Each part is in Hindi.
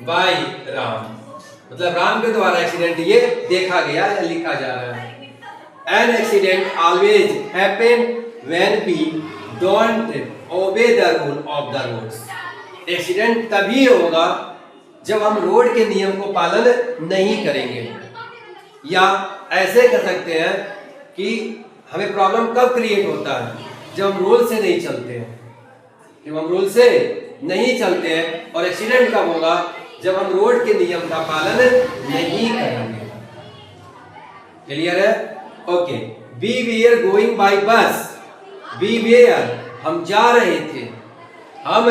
बाय राम, मतलब राम के द्वारा एक्सीडेंट ये देखा गया या लिखा जा रहा है। An accident always happen when we don't obey the rule of the roads. Accident तभी होगा जब हम रोड के नियम को पालन नहीं करेंगे, या ऐसे कह सकते हैं कि हमें प्रॉब्लम कब क्रिएट होता है, जब हम रूल से नहीं चलते हैं। जब हम रूल से नहीं चलते हैं। और एक्सीडेंट कब होगा, जब हम रोड के नियम का पालन नहीं करेंगे। क्लियर है? Okay. We were going by bus. We were, हम जा रहे थे, हम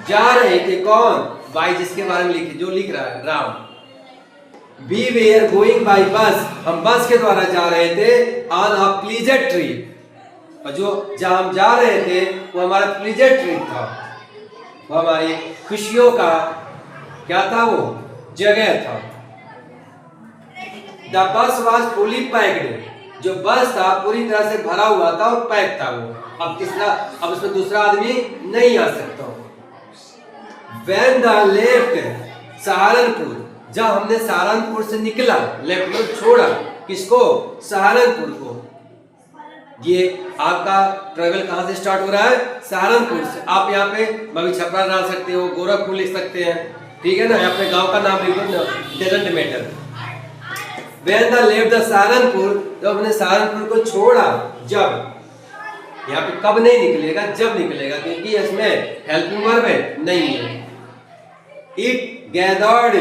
जा रहे थे। कौन? बाय, जिसके बारे में लिखे, जो लिख रहा है Ram. We were going by bus, हम बस के द्वारा जा रहे थे ऑन अ प्लीजर ट्रिप। और जो जहां हम जा रहे थे वो हमारा प्लीजर ट्रिप था, वो हमारी खुशियों का क्या था, वो जगह था। The bus was fully packed, जो बस था पूरी तरह से भरा हुआ था और पैक था वो। अब उसमें दूसरा आदमी नहीं आ सकता। When the left सहारनपुर, जब हमने सहारनपुर से निकला, लेफ्ट में छोड़ा, किसको? सहारनपुर को। ये आपका ट्रेवल कहां से स्टार्ट हो रहा है? सहारनपुर से। आप यहाँ पे मवी छपरा डाल सकते हो, गोरखपुर लिख सकते हैं, ठीक है ना, अपने गांव का नाम लिख दो, doesn't matter. When the left the Saharanpur, जब हमने सहारनपुर को छोड़ा, जब, यहाँ पे कब नहीं निकलेगा, जब निकलेगा, क्योंकि इसमें हेल्पिंग वर्ब नहीं है। It gathered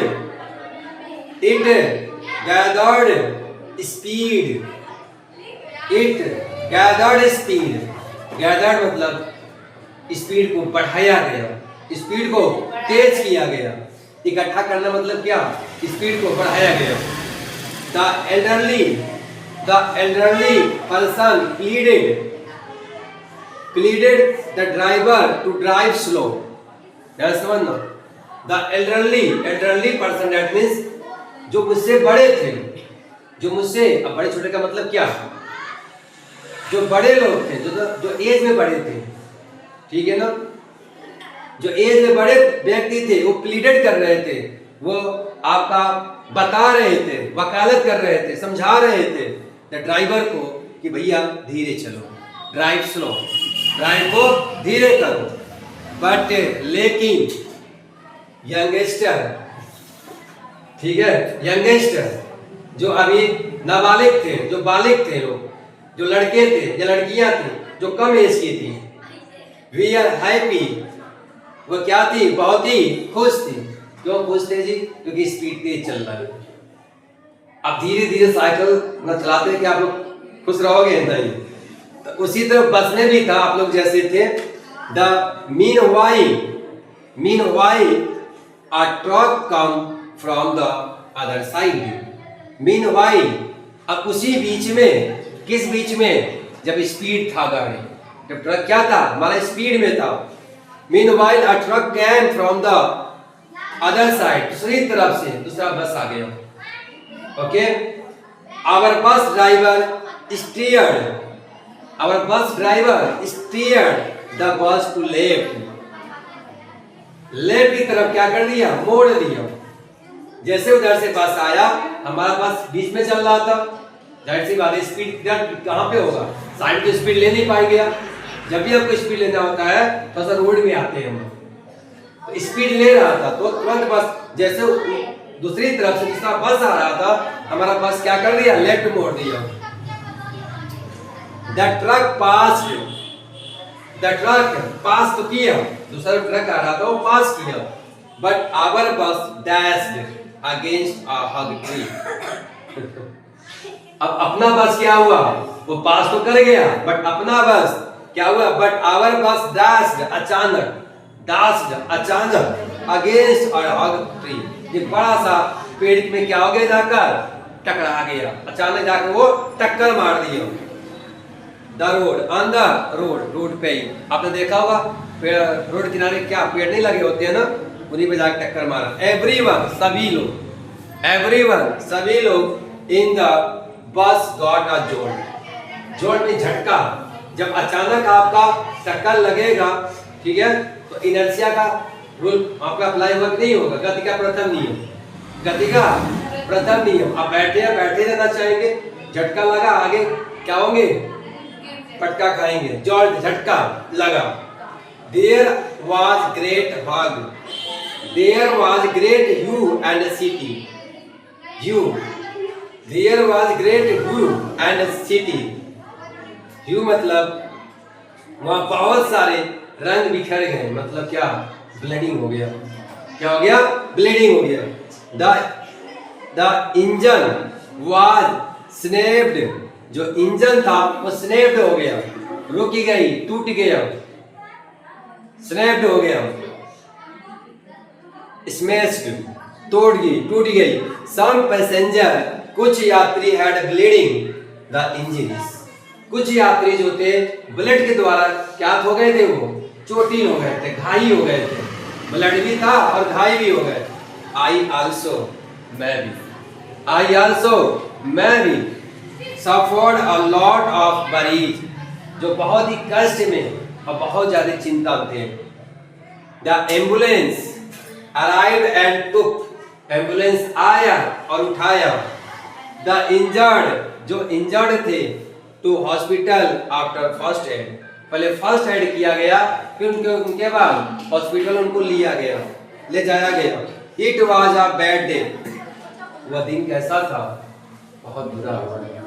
speed. It gathered speed. Gathered मतलब स्पीड को बढ़ाया गया, स्पीड को तेज किया गया। इकट्ठा करना मतलब क्या? स्पीड को बढ़ाया गया। The elderly person pleaded the driver to drive slow. ध्यान समझना। The elderly person, that means जो मुझसे बड़े थे, जो मुझसे, अब बड़े छोटे का मतलब क्या? जो बड़े लोग थे, जो एज में बड़े थे, ठीक है ना, जो एज में बड़े व्यक्ति थे, वो प्लीडेड कर रहे थे, वो आपका बता रहे थे, वकालत कर रहे थे, समझा रहे थे द ड्राइवर को कि भैया धीरे चलो, ड्राइव स्लो, ड्राइव को धीरे करो। बट लेकिन यंगस्टर, ठीक है, यंगस्टर जो अभी नाबालिग थे, जो बालिग थे लोग, जो लड़के थे या लड़कियां थी, जो कम एज की थी, वी आर हैप्पी, वो क्या थी? बहुत ही खुश थी। क्यों खुश थे जी? क्योंकि स्पीड तेज चल रहा है। अब धीरे धीरे साइकिल न चलाते कि आप लोग खुश रहोगे? नहीं। तो उसी तरह बस में भी था, आप लोग जैसे थे। The meanwhile a truck come from the other side. Meanwhile, अब उसी बीच में, किस बीच में? जब स्पीड था गाड़ी, जब ट्रक क्या था? हमारा स्पीड में था। Meanwhile, a truck came from the other side, दूसरी तरफ से दूसरा बस आ गया। Okay. Our bus driver steered the bus to left. Left की तरफ क्या कर दिया? मोड़ दिया। जैसे उधर से बस आया, हमारा बस बीच में चल रहा था, जाहिर सी बात है स्पीड कहां पे होगा? साइड पे स्पीड ले नहीं पाएंगे आप। जब भी आपको स्पीड लेना होता है तो सर रोड में आते हैं हम, तो स्पीड ले रहा था, तो तुरंत बस जैसे दूसरी तरफ से दूसरा बस आ रहा था, हमारा बस क्या कर दिया? लेफ्ट मोड़ दिया। द ट्रक पास तो किया, दूसरा ट्रक आ रहा था वो पास किया, बट आवर बस dashed against a hug tree. अब अपना बस क्या हुआ? वो पास तो कर गया, बट अपना बस क्या हुआ? बट आवर बस डैश्ड अचानक अगेंस्ट अ हग ट्री। ये बड़ा सा पेड़ में क्या हो गया? जाकर टकरा गया, अचानक जाकर वो टक्कर मार दिया। The road, on the road पे ही आपने देखा होगा, रोड किनारे क्या पेड़ नहीं लगे होते हैं ना, उन्हीं पे जाकर टक्कर मारा। एवरीवन, सभी लोग in the bus got a jolt में झटका। जब अचानक आपका टक्कर लगेगा, ठीक है, तो इनर्शिया का रूल आपका अप्लाई हुआ कि नहीं होगा? गति का प्रथम नियम, गति का प्रथम नियम। आप बैठे रहना चाहेंगे, झटका लगा आगे क्या होंगे? पटका खाएंगे। जॉल्ट झटका लगा। There was great hug, there was great hue and city, hue, there was great hue and city. Hue मतलब वहां बहुत सारे रंग बिखर गए, मतलब क्या? ब्लीडिंग हो गया। क्या हो गया? ब्लीडिंग हो गया। द इंजन वाज स्नेप्ड, जो इंजन था वो स्नेप्ड हो गया, रुक गई, टूट गया, स्नेप्ड हो गया, स्मैश्ड, तोड़ गई, टूट गई। सम पैसेंजर, कुछ यात्री हैड ब्लीडिंग द इंजरीज, कुछ यात्री जो थे ब्लड के द्वारा क्या हो गए थे? वो चोटिल हो गए थे, घायल हो गए थे। ब्लड भी था और घायल भी हो गए। आई आल्सो, मैं भी, आई आल्सो, मैं भी, suffered a lot of worries, जो बहुत ही कष्ट में और बहुत ज्यादा चिंता थे। The ambulance arrived and took, ambulance आया और उठाया। द इंजर्ड, जो इंजर्ड थे, to hospital after first aid, पहले फर्स्ट एड किया गया, फिर उनके बाद हॉस्पिटल उनको लिया गया, ले जाया गया। It was a bad day, वह दिन कैसा था? बहुत बुरा हुआ।